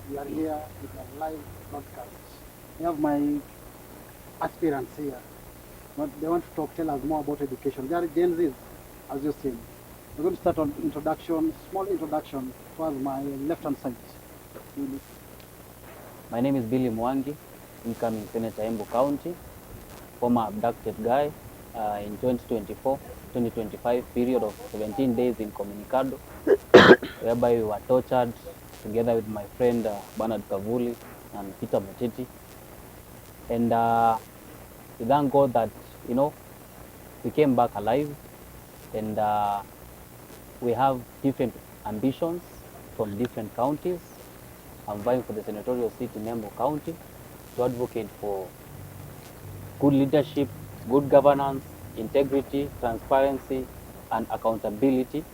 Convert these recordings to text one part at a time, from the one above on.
We are here with a live broadcast. We have my aspirants here. But they want to tell us more about education. They are Gen Zs, as you've seen. We're going to start on introduction, small introduction towards my left-hand side. My name is Billy Mwangi, incoming Senator Embu County, former abducted guy in 2024-2025 period of 17 days in Comunicado, whereby we were tortured together with my friend Bernard Kavuli and Peter Mocheti. And we thank God that, we came back alive, and we have different ambitions from different counties. I'm vying for the senatorial seat in Embu County to advocate for good leadership, good governance, integrity, transparency, and accountability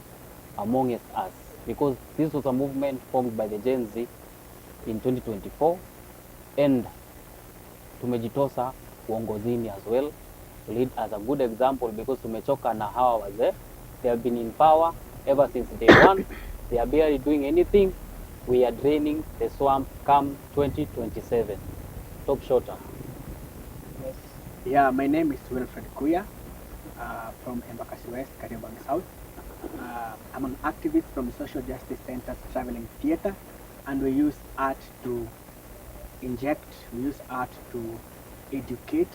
amongst us. Because this was a movement formed by the Gen Z in 2024, and tumejitosa uongozini as well to lead as a good example, because tumechoka na hawa wazee. They have been in power ever since day one. They are barely doing anything. We are draining the swamp come 2027. Top shorter. Yes. Yeah, my name is Wilfred Kuya from Embakasi West, Kariobangi South. I'm an activist from Social Justice Center's Traveling Theatre, and we use art to inject, we use art to educate,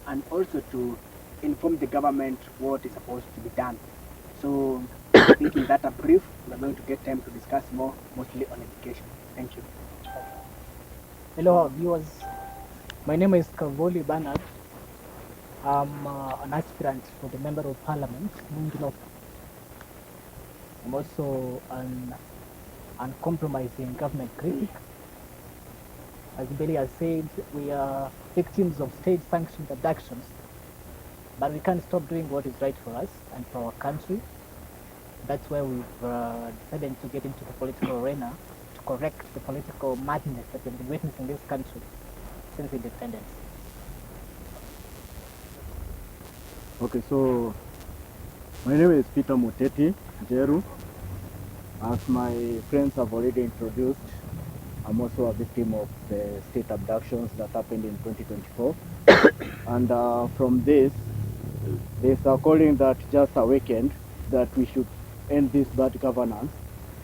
and also to inform the government what is supposed to be done. So, thinking that a brief, we're going to get time to discuss more, mostly on education. Thank you. Hello, viewers. My name is Kavoli Bernard. I'm an aspirant for the Member of Parliament. I'm also an uncompromising government critic. As Billy has said, we are victims of state-sanctioned abductions, but we can't stop doing what is right for us and for our country. That's why we've decided to get into the political arena to correct the political madness that we've been witnessing in this country since independence. Okay, so my name is Peter Moteti Jeru. As my friends have already introduced, I'm also a victim of the state abductions that happened in 2024. And from this, there's a calling that just awakened that we should end this bad governance,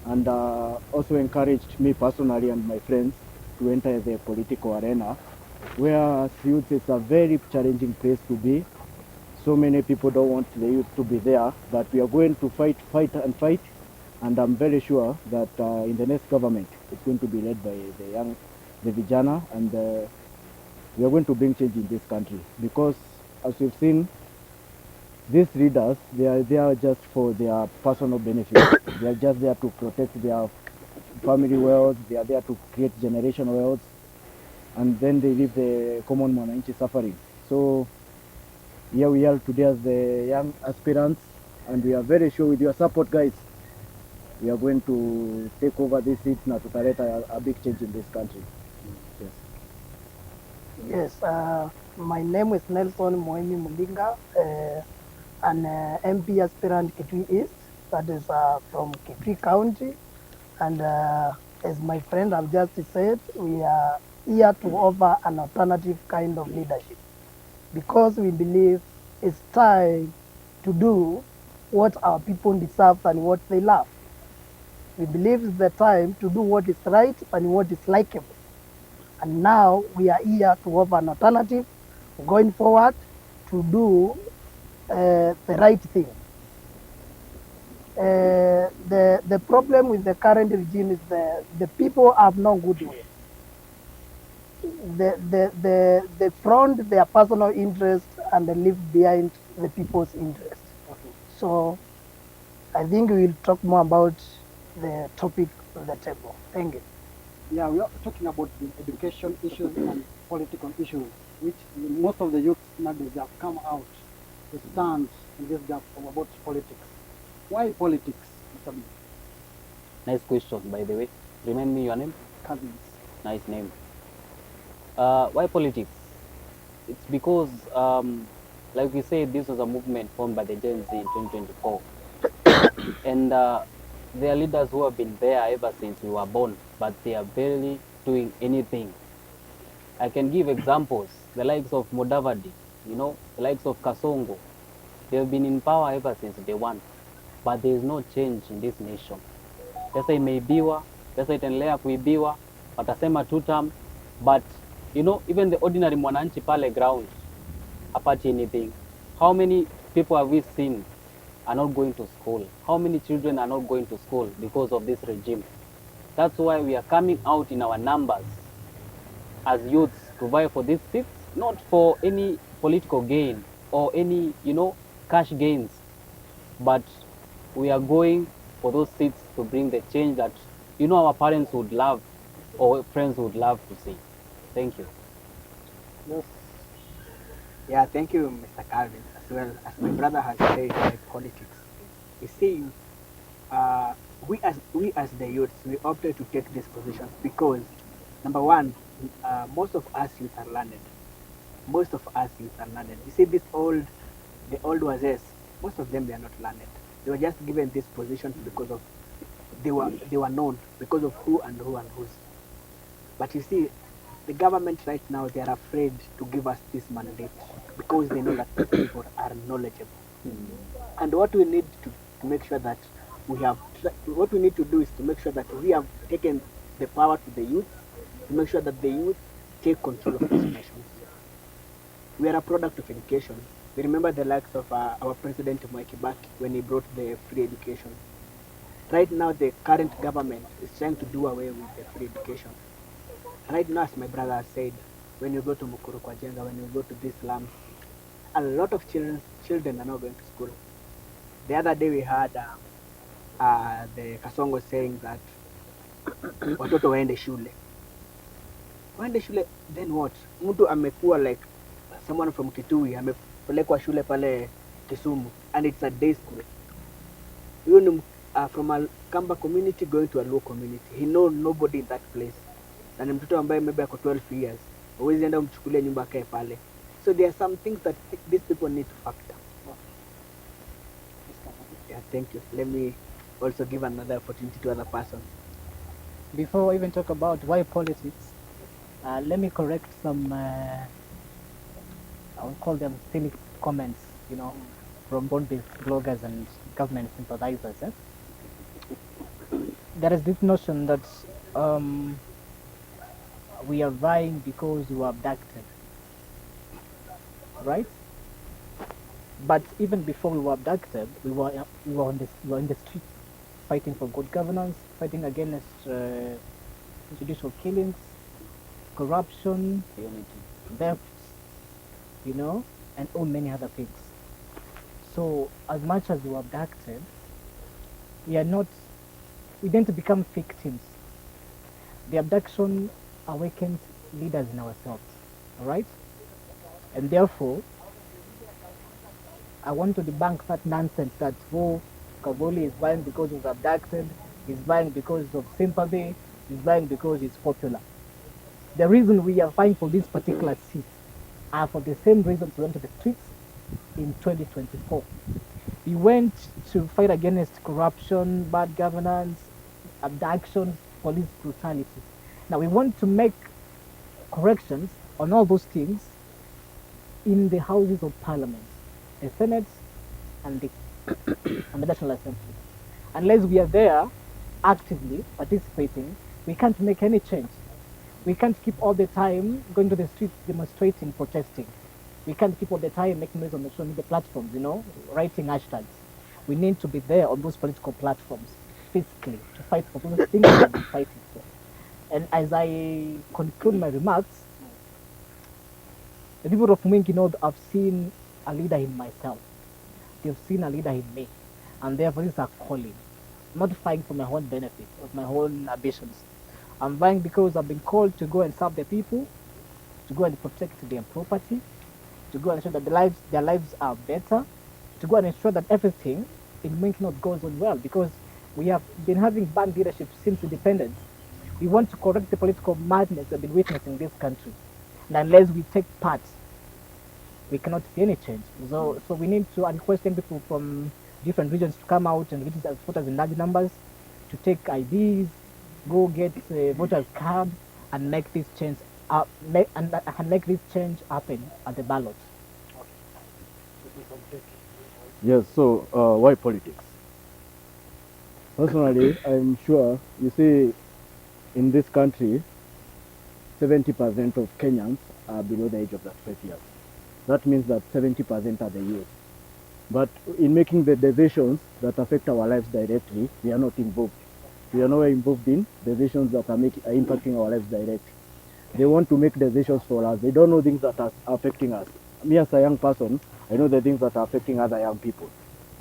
and also encouraged me personally and my friends to enter the political arena, where as youth it's a very challenging place to be. So many people don't want the youth to be there, but we are going to fight, and I'm very sure that in the next government it's going to be led by the Vijana, and we are going to bring change in this country, because as we've seen, these leaders, they are there just for their personal benefit. They are just there to protect their family wealth, they are there to create generational wealth, and then they leave the common mwananchi suffering. So here we are today as the young aspirants, and we are very sure with your support, guys, we are going to take over this seat na tutaleta a big change in this country. Yes, my name is Nelson Moemi Mulinga, an MP aspirant Kitui East, that is from Kitui County. And as my friend have just said, we are here to offer an alternative kind of leadership, because we believe it's time to do what our people deserve and what they love. We believe it's the time to do what is right and what is likable. And now we are here to offer an alternative going forward to do the right thing. The problem with the current regime is the people have no goodwill. They front their personal interest and they leave behind the people's interest. Okay. So I think we will talk more about the topic on the table. Thank you. Yeah, we are talking about the education issues and political issues, which most of the youth nowadays have come out to stand in this gap about politics. Why politics, Mr. B? Nice question, by the way. Remind me your name? Cousins. Nice name. Why politics? It's because, like we said, this was a movement formed by the Gen Z in 2024. And there are leaders who have been there ever since we were born, but they are barely doing anything. I can give examples, the likes of Mudavadi, you know, the likes of Kasongo. They've been in power ever since day one, but there is no change in this nation. Pesa imeibiwa, pesa itaendelea kuibiwa, watasema two term, but you know, even the ordinary mwananchi pale ground apart anything. How many people have we seen are not going to school? How many children are not going to school because of this regime? That's why we are coming out in our numbers as youths to vie for these seats, not for any political gain or any, you know, cash gains, but we are going for those seats to bring the change that, you know, our parents would love or friends would love to see. Thank you. Yes. Yeah, thank you, Mr. Calvin. As well as my brother has said, like politics. You see, we as the youths, we opted to take these positions because, number one, most of us youth are learned. Most of us youth are learned. You see, the old wazes, most of them they are not learned. They were just given these positions because of they were known because of who and whose. But you see, the government right now they are afraid to give us this mandate because they know that these people are knowledgeable. And what we need to make sure that what we need to do is to make sure that we have taken the power to the youth, to make sure that the youth take control of this nation. We are a product of education. We remember the likes of our president Mwai Kibaki when he brought the free education. Right now, the current government is trying to do away with the free education. Right now, as my brother has said, when you go to Mukuru kwa Jenga, when you go to these slums, a lot of children are not going to school. The other day we had the Kasongo saying that watoto waende shule. Waende shule, then what? Mtu amekuwa like someone from Kitui, amepelekwa shule pale Kisumu, and it's a day school. You know, from a Kamba community going to a low community. He knows nobody in that place. Na ni mtoto ambaye maybe ako 12 years. Huwezi enda umchukulie nyumba akae pale. So there are some things that these people need to factor. Yeah, thank you. Let me also give another opportunity to other persons. Before I even talk about why politics, let me correct some, I will call them silly comments, you know, from both the bloggers and government sympathizers. There is this notion that we are vying because we were abducted, right? But even before we were abducted, we were in the street fighting for good governance, fighting against judicial killings, corruption, thefts, you know, and all many other things. So as much as we were abducted, we didn't become victims. The abduction awakened leaders in ourselves, all right? And therefore, I want to debunk that nonsense that, oh, Kavoli is vying because he was abducted, he's vying because of sympathy, he's vying because he's popular. The reason we are vying for this particular seat are for the same reasons we went to the streets in 2024. We went to fight against corruption, bad governance, abductions, police brutality. Now we want to make corrections on all those things in the houses of parliament, the Senate and the National Assembly. Unless we are there actively participating, we can't make any change. We can't keep all the time going to the streets demonstrating, protesting. We can't keep all the time making noise on the social media platforms, you know, writing hashtags. We need to be there on those political platforms physically to fight for those things that we're fighting for. And as I conclude my remarks, the people of Mwingi know that I've seen a leader in myself. They've seen a leader in me. And therefore, this is a calling. I'm not fighting for my own benefit, or my own ambitions. I'm vying because I've been called to go and serve the people, to go and protect their property, to go and ensure that their lives are better, to go and ensure that everything in Mwingi North goes on well, because we have been having bad leadership since independence. We want to correct the political madness we've been witnessing in this country. And unless we take part, we cannot see any change. So we need to request people from different regions to come out and visit as voters in large numbers, to take IDs, go get a voter's card, and make this change and make this change happen at the ballot. Yes, so why politics? Personally, I'm sure, you see, in this country, 70% of Kenyans are below the age of 35 years. That means that 70% are the youth. But in making the decisions that affect our lives directly, we are not involved. We are nowhere involved in decisions that are impacting our lives directly. They want to make decisions for us. They don't know things that are affecting us. Me as a young person, I know the things that are affecting other young people.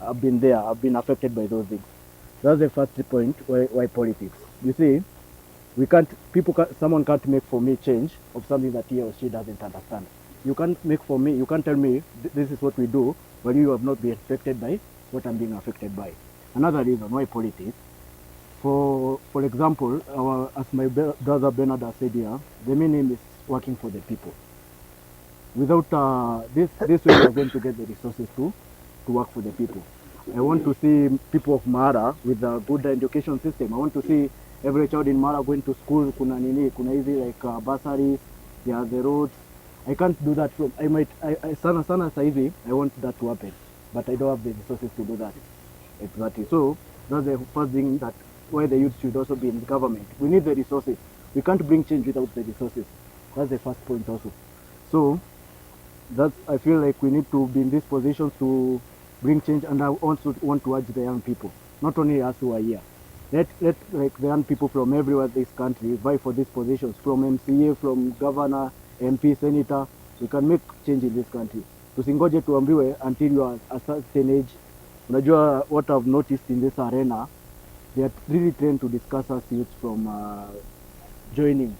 I've been there. I've been affected by those things. That's the first point why politics. You see, someone can't make for me change of something that he or she doesn't understand. You can't make for me, you can't tell me this is what we do, but you have not been affected by what I'm being affected by. Another reason why politics, for example, as my brother Bernard has said here, the main aim is working for the people. Without this way, we are going to get the resources to work for the people. I want to see people of Mara with a good education system. I want to see every child in Mara going to school. Kuna easy like bursaries, there are the roads. I can't do that from. Sana saizi, I want that to happen, but I don't have the resources to do that. Exactly. So that's the first thing, that why the youth should also be in the government. We need the resources. We can't bring change without the resources. That's the first point also. So I feel like we need to be in these positions to bring change, and I also want to urge the young people, not only us who are here. Let like the young people from everywhere in this country vie for these positions, from MCA, from governor, MP, senator. We can make change in this country. Tusingoje tuambiwe until you are a certain age. Unajua, what I've noticed in this arena, they are really trained to discuss us youth from joining.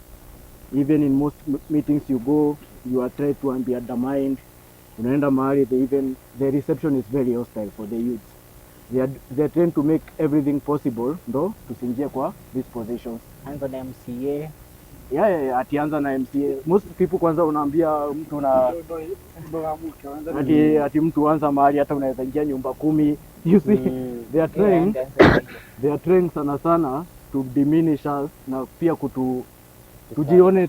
Even in most meetings you go, you are tried to be undermined. Unaenda mahali, the reception is very hostile for the youth. They are trained to make everything possible ndo tusingie kwa these positions. Anza na MCA. Yeah, atianza na MCA. Most people kwanza unaambia mtu na ati mtu anza mahali hata unaweza ingia nyumba 10. You see, they are trying sana to diminish us, na pia tujione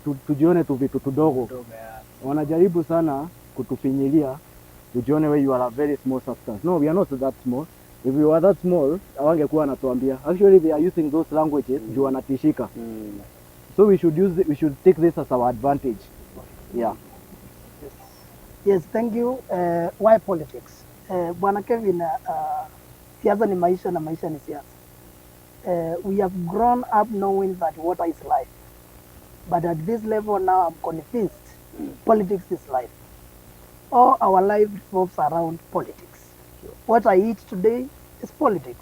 tu vitu tudogo. Wanajaribu sana kutufinyilia, tujione where you are a very small substance. No, we are not that small. If we were that small, hawangekuwa wanatuambia. Actually, they are using those languages juu wanatishika. So we should take this as our advantage. Yeah. Yes, thank you. Why politics? Bwana Kevin, siasa ni maisha na maisha ni siasa. We have grown up knowing that water is life. But at this level now, I'm convinced politics is life. All our life revolves around politics. What I eat today is politics.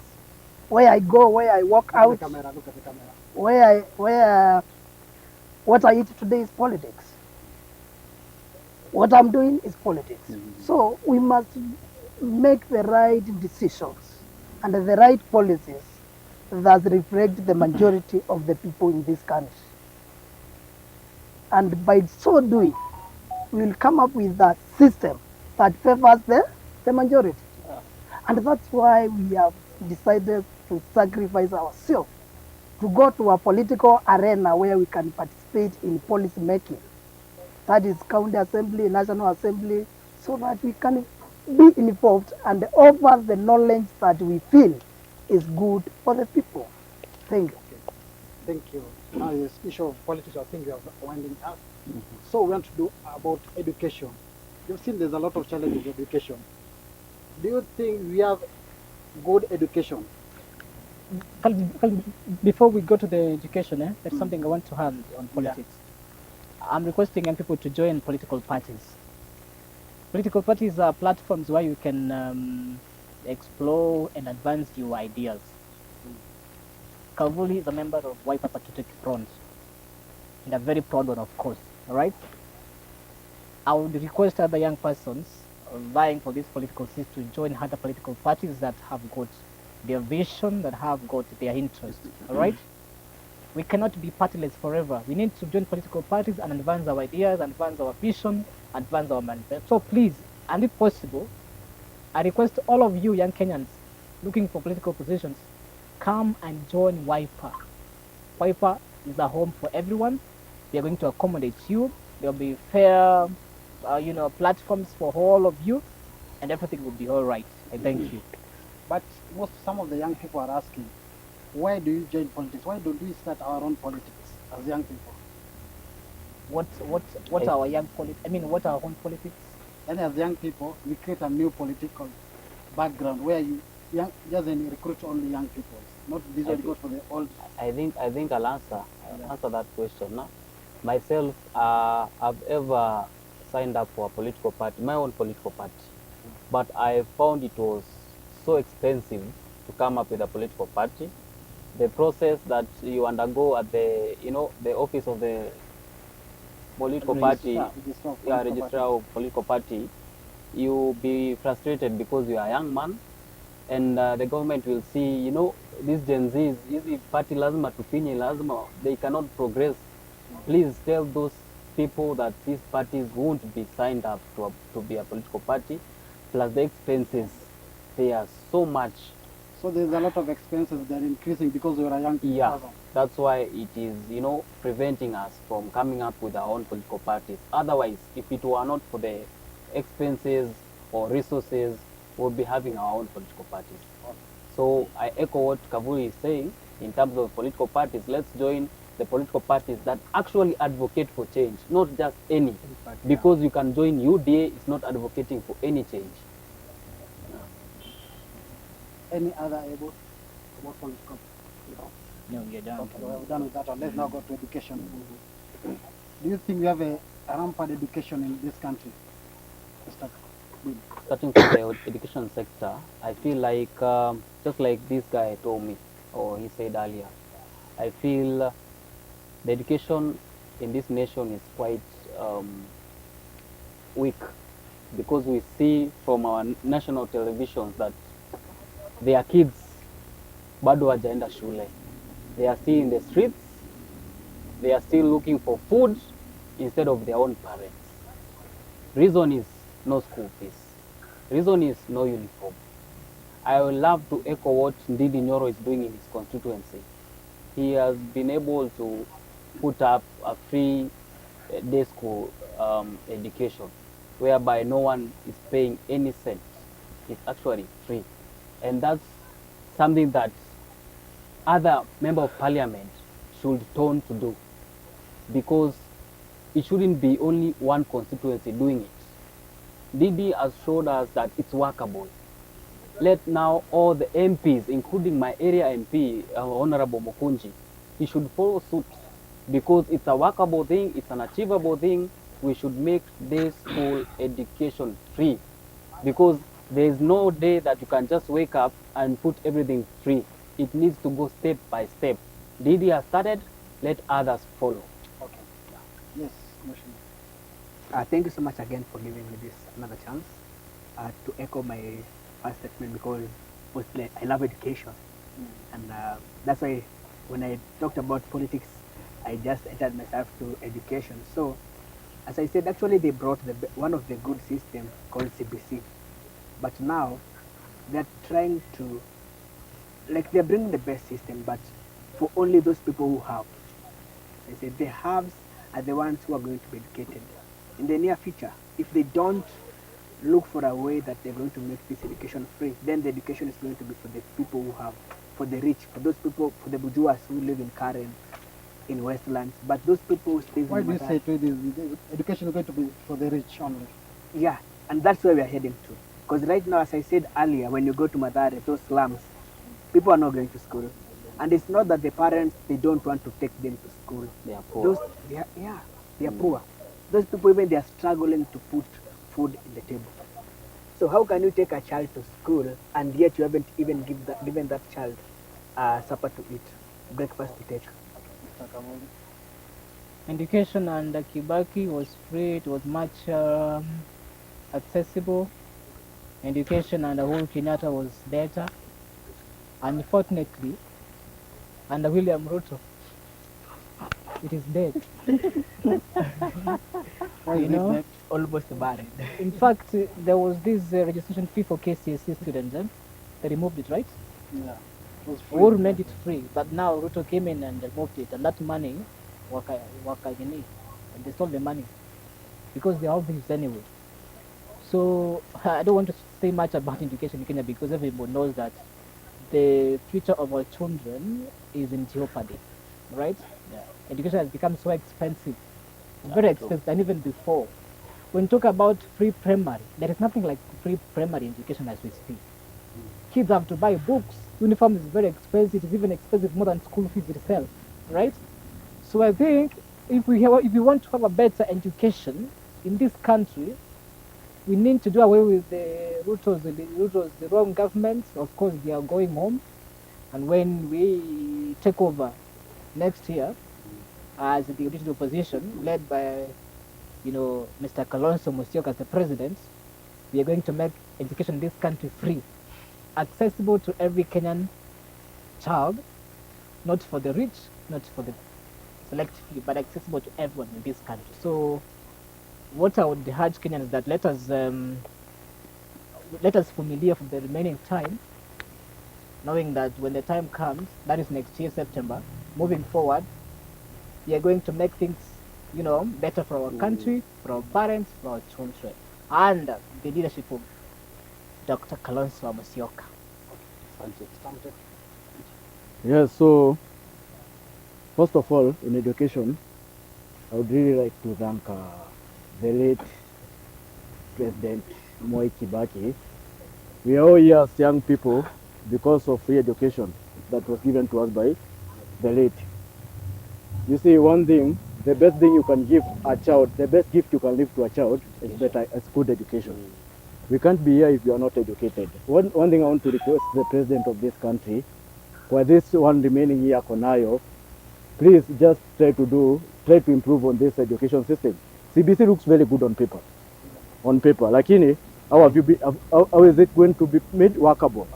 Where I go, where I walk out, what I eat today is politics. What I'm doing is politics. So we must make the right decisions and the right policies that reflect the majority of the people in this country. And by so doing, we will come up with a system that favors the majority. And that's why we have decided to sacrifice ourselves to go to a political arena where we can participate in policy making. That is county assembly, national assembly, so that we can be involved and offer the knowledge that we feel is good for the people. Thank you. Thank you. Now this issue of politics, I think we are winding up. So we want to do about education. You've seen there's a lot of challenges in education. Do you think we have good education? Before we go to the education, there's something I want to add on politics. I'm requesting young people to join political parties. Political parties are platforms where you can explore and advance your ideas. Kavuli is a member of White Patriotic Front, and a very proud one, of course. All right. I would request other young persons vying for this political seat to join other political parties that have got their vision, that have got their interest. All right. We cannot be partyless forever. We need to join political parties and advance our ideas, advance our vision, advance our manifesto. So please, and if possible, I request all of you young Kenyans looking for political positions, come and join WIPA. WIPA is a home for everyone. We are going to accommodate you. There'll be fair, platforms for all of you, and everything will be all right. I thank you. But some of the young people are asking, why do you join politics? Why don't we start our own politics as young people? What I- our young what our own politics? And as young people, we create a new political background where you just recruit only young people, not this one goes for the old. I think I'll answer that question. No? Myself, I've ever signed up for a political party, my own political party, but I found it was so expensive to come up with a political party. The process that you undergo at the office of the political party, registrar of political party, you'll be frustrated because you are a young man, and the government will see, these Gen Zs, hizi party lazima tufinye, lazima, they cannot progress. Please tell those people that these parties won't be signed up to be a political party, plus the expenses, they are so much. So there's a lot of expenses that are increasing because we are a young people. Yeah, that's why it is, preventing us from coming up with our own political parties. Otherwise, if it were not for the expenses or resources, we'll be having our own political parties. So I echo what Kavuri is saying in terms of political parties. Let's join the political parties that actually advocate for change, not just any. Because you can join UDA, it's not advocating for any change. Any other able about political? No, you're done. Okay, we're done with that one. Let's now go to education. Do you think we have a rampant education in this country? Mr. Bill? Starting from the education sector, I feel like, just like this guy told me, or he said earlier, I feel the education in this nation is quite weak, because we see from our national televisions that their kids bado hawajaenda shule. They are still in the streets. They are still looking for food instead of their own parents. Reason is no school fees. Reason is no uniform. I would love to echo what Ndidi Nyoro is doing in his constituency. He has been able to put up a free day school education, whereby no one is paying any cent. It's actually free. And that's something that other member of parliament should turn to do, because it shouldn't be only one constituency doing it. Didi has showed us that it's workable. Let now all the MPs, including my area MP, Honorable Mokunji, he should follow suit, because it's a workable thing, it's an achievable thing. We should make day school education free, because there is no day that you can just wake up and put everything free. It needs to go step by step. Didi has started, let others follow. Okay. Yes, Commissioner. Thank you so much again for giving me this another chance to echo my first statement, because mostly I love education, and that's why when I talked about politics, I just entered myself to education. So, as I said, actually they brought one of the good systems called CBC, but now they're trying to, they're bringing the best system, but for only those people who have. I said the haves are the ones who are going to be educated in the near future. If they don't look for a way that they're going to make this education free, then the education is going to be for the people who have, for the rich, for those people, for the bourgeois who live in Karen, in Westlands. But those people who stay in Why do you Mathare, say the education is going to be for the rich only? yeah, and that's where we are heading to. Because right now, as I said earlier, when you go to Mathare, those slums, people are not going to school. And it's not that the parents, they don't want to take them to school. They are poor. Those, they are poor. Those people, even they are struggling to put food in the table. So how can you take a child to school and yet you haven't even given that child supper to eat, breakfast to take? Mr. Kavuli? Education under Kibaki was free. It was much accessible. Education under Uhuru Kenyatta was better. Unfortunately, under William Ruto, it is dead. Why You is know? it that? Almost buried. In fact, there was this registration fee for KCSE students. They removed it, right? Yeah. It was free. Uhuru made it free, but now Ruto came in and removed it, and that money and they stole the money because they're obvious anyway. So I don't want to say much about education in Kenya because everyone knows that the future of our children is in jeopardy, right? Yeah. Education has become so expensive, very expensive, and even before. When you talk about free primary, there is nothing like free primary education as we speak. Kids have to buy books, uniform is very expensive, it's even expensive more than school fees itself, right? So I think if we want to have a better education in this country, we need to do away with the the wrong governments. Of course, they are going home, and when we take over next year as the original opposition, led by Mr. Kalonzo Musyoka as the president, we are going to make education in this country free, accessible to every Kenyan child, not for the rich, not for the select few, but accessible to everyone in this country. So what I would urge Kenyans is that let us familiar for the remaining time, knowing that when the time comes, that is next year, September, moving forward, we are going to make things, better for our country, for our parents, for our children, and the leadership of Dr. Kalonzo Musyoka. Yes, so first of all, in education, I would really like to thank the late President Moi Kibaki. We are all here as young people because of free education that was given to us by the late. You see, one thing, the best thing you can give a child, the best gift you can give to a child is good education. We can't be here if you are not educated. One thing I want to request the president of this country, for this one remaining year Konayo, please just try to improve on this education system. CBC looks very good on paper. Lakini, how is it going to be made workable?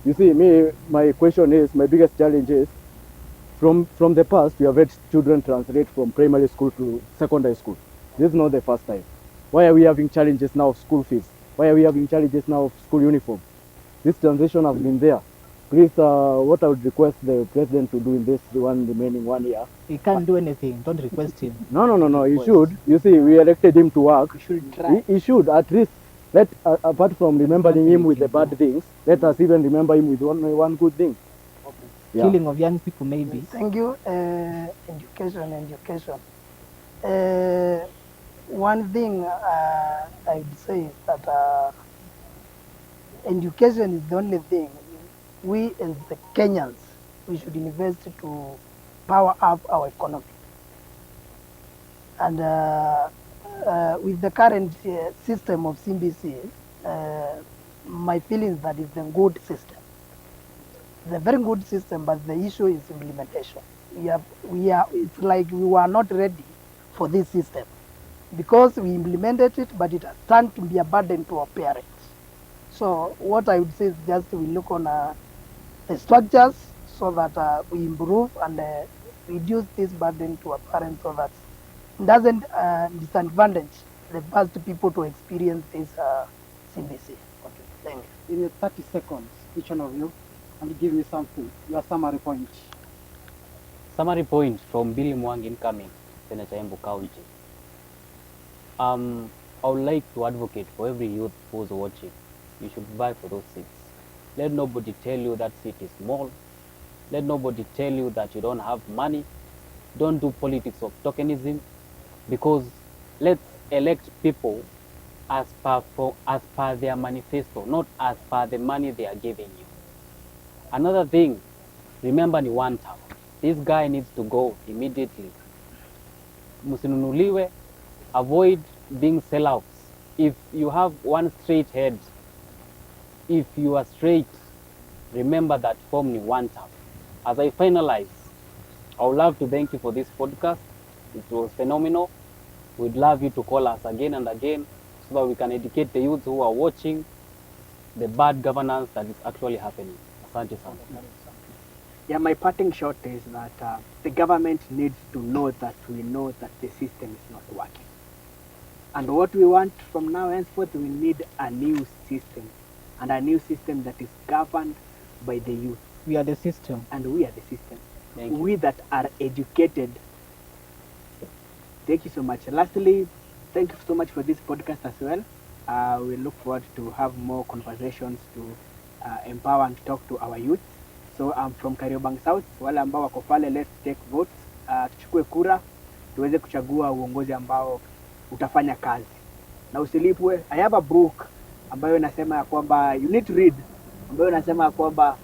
You see, my question is, my biggest challenge is, from the past, we have had children translate from primary school to secondary school. This is not the first time. Why are we having challenges now of school fees? Why are we having challenges now of school uniform? This transition has been there. Please, what I would request the president to do in this remaining 1 year. He can't do anything. Don't request him. No. He should. You see, we elected him to work. We should try. He should at least apart from remembering him with the bad things, let us even remember him with one good thing. Yeah. Killing of young people, maybe. Thank you. Education. One thing I would say is that education is the only thing we as the Kenyans, we should invest to power up our economy. And with the current system of CBC, my feeling is that it's a good system. It's a very good system, but the issue is implementation. It's like we were not ready for this system because we implemented it, but it has turned to be a burden to our parents. So what I would say is just we look on the structures so that we improve and reduce this burden to our parents so that it doesn't disadvantage the first people to experience this CBC. Okay, thank you. In 30 seconds, each one of you, and give me something, your summary point. Summary point from Billy Mwang incoming, Senator Embu County. I would like to advocate for every youth who's watching. You should vie for those seats. Let nobody tell you that seat is small. Let nobody tell you that you don't have money. Don't do politics of tokenism, because let's elect people as per their manifesto, not as per the money they are giving you. Another thing, remember ni one term. This guy needs to go immediately. Musinunuliwe, avoid being sellouts. If you have one straight head, if you are straight, remember that form ni one term. As I finalize, I would love to thank you for this podcast. It was phenomenal. We'd love you to call us again and again so that we can educate the youth who are watching the bad governance that is actually happening. Asante sana. Yeah, my parting shot is that the government needs to know that we know that the system is not working. And what we want from now henceforth, we need a new system, and a new system that is governed by the youth. We are the system. And we are the system. Thank you. We that are educated Thank you so much. Lastly, thank you so much for this podcast as well. We look forward to have more conversations to empower and talk to our youth. So I'm from Kariobangi South. Wale ambao wako pale, let's take votes. Tuchukue kura tuweze kuchagua uongozi ambao utafanya kazi na usilipwe. I have a book ambayo inasema ya kwamba you need to read, ambayo inasema ya kwamba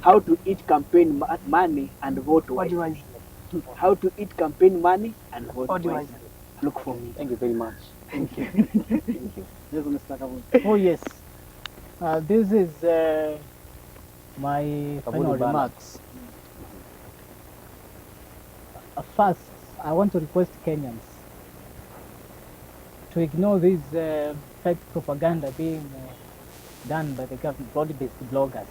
how to eat campaign money and vote wisely. How to eat campaign money and vote wisely. Look for me. Thank you very much. Thank you. Thank you. Yes, Mr. Kabudi. Oh yes. This is my final Bana. remarks. First, I want to request Kenyans to ignore this fake propaganda being done by the government, body-based bloggers,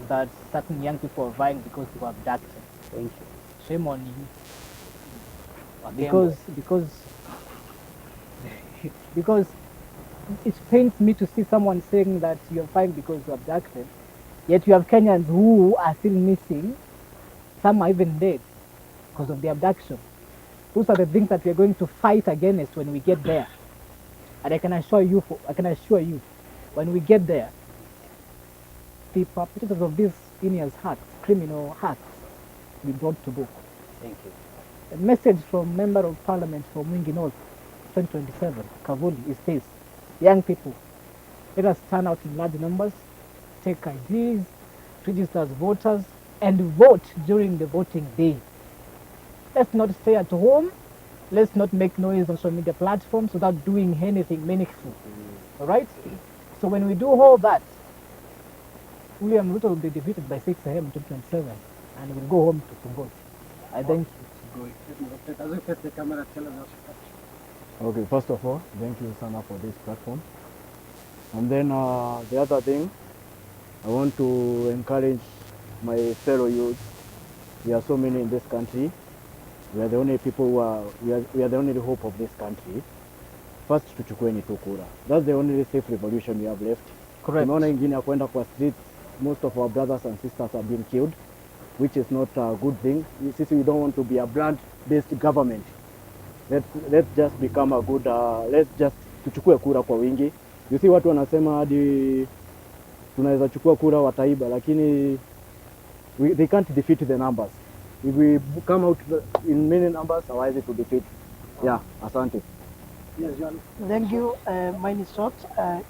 that certain young people are vying because they were abducted. Thank you. Shame on you. Wakembo. Because it pains me to see someone saying that you're fine because you're abducted, yet you have Kenyans who are still missing. Some are even dead because of the abduction. Those are the things that we're going to fight against when we get there. And I can assure you, when we get there, the perpetrators of these heinous acts, criminal acts, will be brought to book. Thank you. A message from Member of Parliament from Mwingi North, 2027, Kavuli, is this: young people, let us turn out in large numbers, take IDs, register as voters, and vote during the voting day. Let's not stay at home. Let's not make noise on social media platforms without doing anything meaningful. All right? So when we do all that, William Ruto will be defeated by 6 a.m. 2027, and we'll go home to vote. I thank you. As we face the camera, tell us. Okay, first of all, thank you, Sana, for this platform. And then the other thing, I want to encourage my fellow youth. We are so many in this country. We are the only people who are, we are the only hope of this country. First, tuchukueni tu kura. That's the only safe revolution we have left. Correct. Tumeona ingine ya kwenda kwa streets, most of our brothers and sisters have been killed, which is not a good thing. Since we don't want to be a brand-based government, let's just become a good, let's just tuchukue kura kwa wingi. You see watu wanasema hadi tunaweza chukua kura wataiba, lakini they can't defeat the numbers. If we come out in many numbers, hawawezi to defeat. Yeah, asante. Yes, John. Thank you. Mine is short.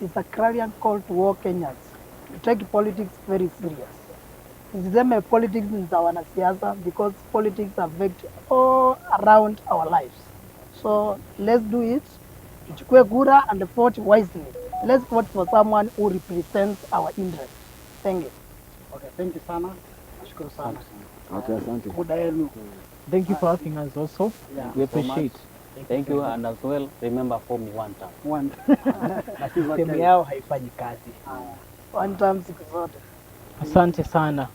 It's a clarion call to all Kenyans to take politics very serious. Nisiseme politics ni za wanasiasa because politics affect all around our lives. So let's do it. Tuchukue kura and vote wisely. Let's vote for someone who represents our interests. Thank you. Okay, thank you sana. Nashukuru sana. Okay, asante. Muda yenu. Thank you for having us also. Yeah. We appreciate. Thank you, and as well, remember for me one time. One. Na system yao haifanyi kazi. One time siku zote. Asante sana.